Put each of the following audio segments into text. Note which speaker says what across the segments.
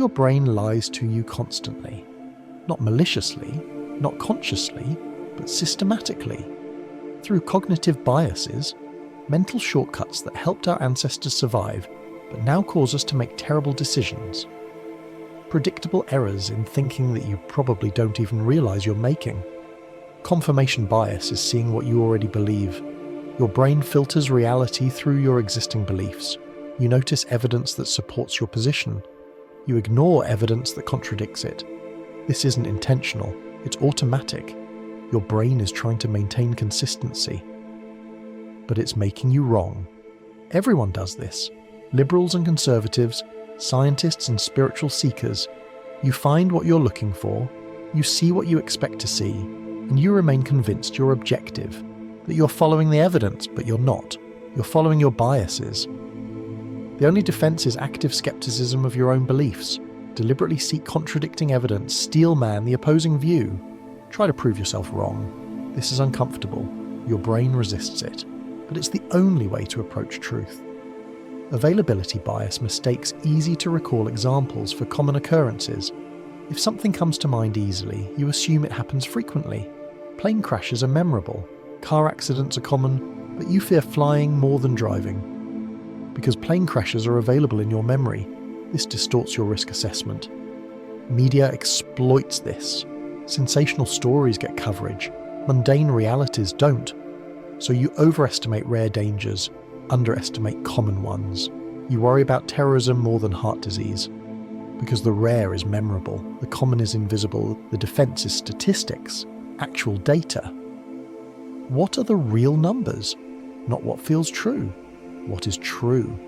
Speaker 1: Your brain lies to you constantly. Not maliciously, not consciously, but systematically. Through cognitive biases, mental shortcuts that helped our ancestors survive, but now cause us to make terrible decisions. Predictable errors in thinking that you probably don't even realize you're making. Confirmation bias is seeing what you already believe. Your brain filters reality through your existing beliefs. You notice evidence that supports your position. You ignore evidence that contradicts it. This isn't intentional, it's automatic. Your brain is trying to maintain consistency. But it's making you wrong. Everyone does this. Liberals and conservatives, scientists and spiritual seekers. You find what you're looking for, you see what you expect to see, and you remain convinced you're objective, that you're following the evidence, but you're not. You're following your biases. The only defense is active skepticism of your own beliefs. Deliberately seek contradicting evidence, steel man the opposing view. Try to prove yourself wrong. This is uncomfortable. Your brain resists it. But it's the only way to approach truth. Availability bias mistakes easy to recall examples for common occurrences. If something comes to mind easily, you assume it happens frequently. Plane crashes are memorable. Car accidents are common, but you fear flying more than driving. Because plane crashes are available in your memory, this distorts your risk assessment. Media exploits this. Sensational stories get coverage. Mundane realities don't. So you overestimate rare dangers, underestimate common ones. You worry about terrorism more than heart disease. Because the rare is memorable, the common is invisible, the defense is statistics, actual data. What are the real numbers? Not what feels true. What is true?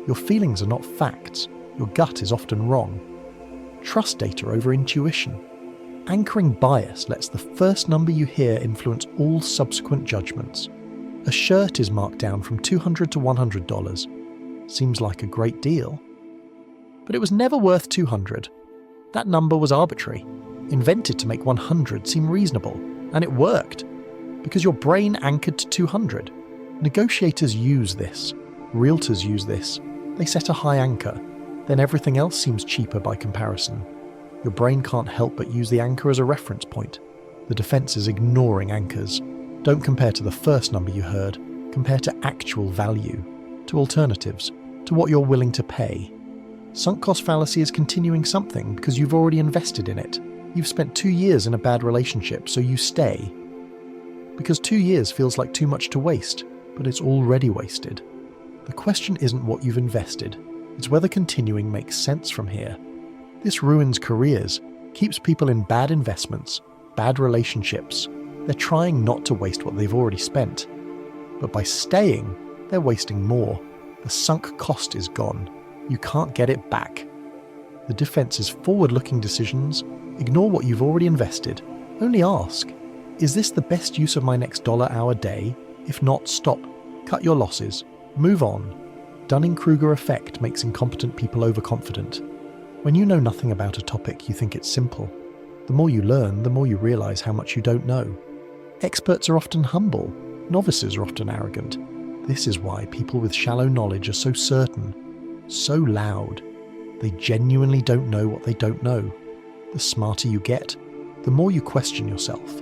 Speaker 1: Your feelings are not facts. Your gut is often wrong. Trust data over intuition. Anchoring bias lets the first number you hear influence all subsequent judgments. A shirt is marked down from $200 to $100. Seems like a great deal. But it was never worth $200. That number was arbitrary, invented to make $100 seem reasonable, and it worked, because your brain anchored to $200. Negotiators use this. Realtors use this. They set a high anchor. Then everything else seems cheaper by comparison. Your brain can't help but use the anchor as a reference point. The defense is ignoring anchors. Don't compare to the first number you heard. Compare to actual value, to alternatives, to what you're willing to pay. Sunk cost fallacy is continuing something because you've already invested in it. You've spent 2 years in a bad relationship, so you stay. Because 2 years feels like too much to waste, but it's already wasted. The question isn't what you've invested, it's whether continuing makes sense from here. This ruins careers, keeps people in bad investments, bad relationships. They're trying not to waste what they've already spent. But by staying, they're wasting more. The sunk cost is gone. You can't get it back. The defense is forward-looking decisions. Ignore what you've already invested. Only ask, is this the best use of my next dollar-hour day? If not, stop. Cut your losses. Move on. Dunning-Kruger effect makes incompetent people overconfident. When you know nothing about a topic, you think it's simple. The more you learn, the more you realize how much you don't know. Experts are often humble. Novices are often arrogant. This is why people with shallow knowledge are so certain, so loud. They genuinely don't know what they don't know. The smarter you get, the more you question yourself.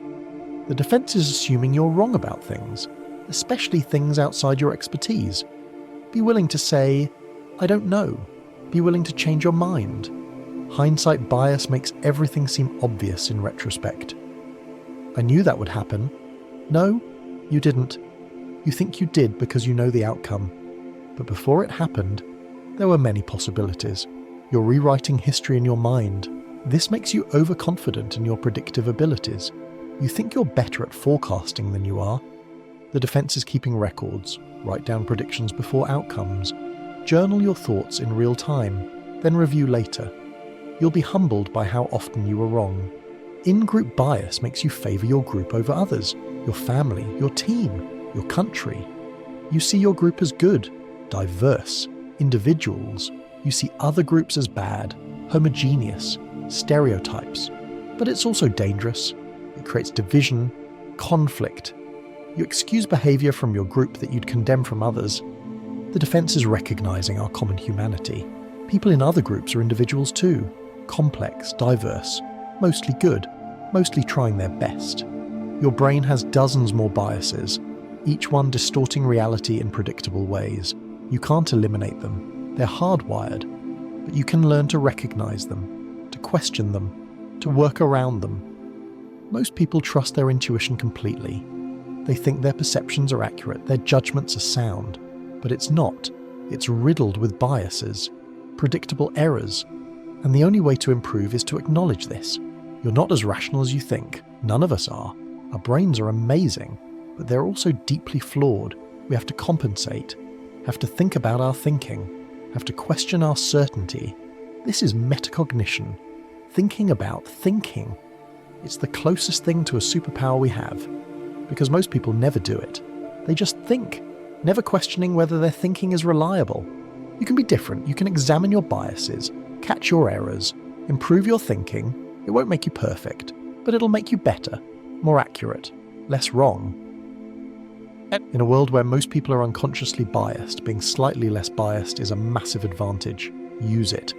Speaker 1: The defense is assuming you're wrong about things, especially things outside your expertise. Be willing to say, I don't know. Be willing to change your mind. Hindsight bias makes everything seem obvious in retrospect. I knew that would happen. No, you didn't. You think you did because you know the outcome. But before it happened, there were many possibilities. You're rewriting history in your mind. This makes you overconfident in your predictive abilities. You think you're better at forecasting than you are. The defense is keeping records. Write down predictions before outcomes. Journal your thoughts in real time, then review later. You'll be humbled by how often you were wrong. In-group bias makes you favor your group over others, your family, your team, your country. You see your group as good, diverse, individuals. You see other groups as bad, homogeneous, stereotypes. But it's also dangerous. It creates division, conflict. You excuse behavior from your group that you'd condemn from others. The defense is recognizing our common humanity. People in other groups are individuals too, complex, diverse, mostly good, mostly trying their best. Your brain has dozens more biases, each one distorting reality in predictable ways. You can't eliminate them. They're hardwired, but you can learn to recognize them, to question them, to work around them. Most people trust their intuition completely. They think their perceptions are accurate, their judgments are sound, but it's not. It's riddled with biases, predictable errors, and the only way to improve is to acknowledge this. You're not as rational as you think. None of us are. Our brains are amazing, but they're also deeply flawed. We have to compensate, have to think about our thinking, have to question our certainty. This is metacognition. Thinking about thinking. It's the closest thing to a superpower we have, because most people never do it. They just think, never questioning whether their thinking is reliable. You can be different. You can examine your biases, catch your errors, improve your thinking. It won't make you perfect, but it'll make you better, more accurate, less wrong. In a world where most people are unconsciously biased, being slightly less biased is a massive advantage. Use it.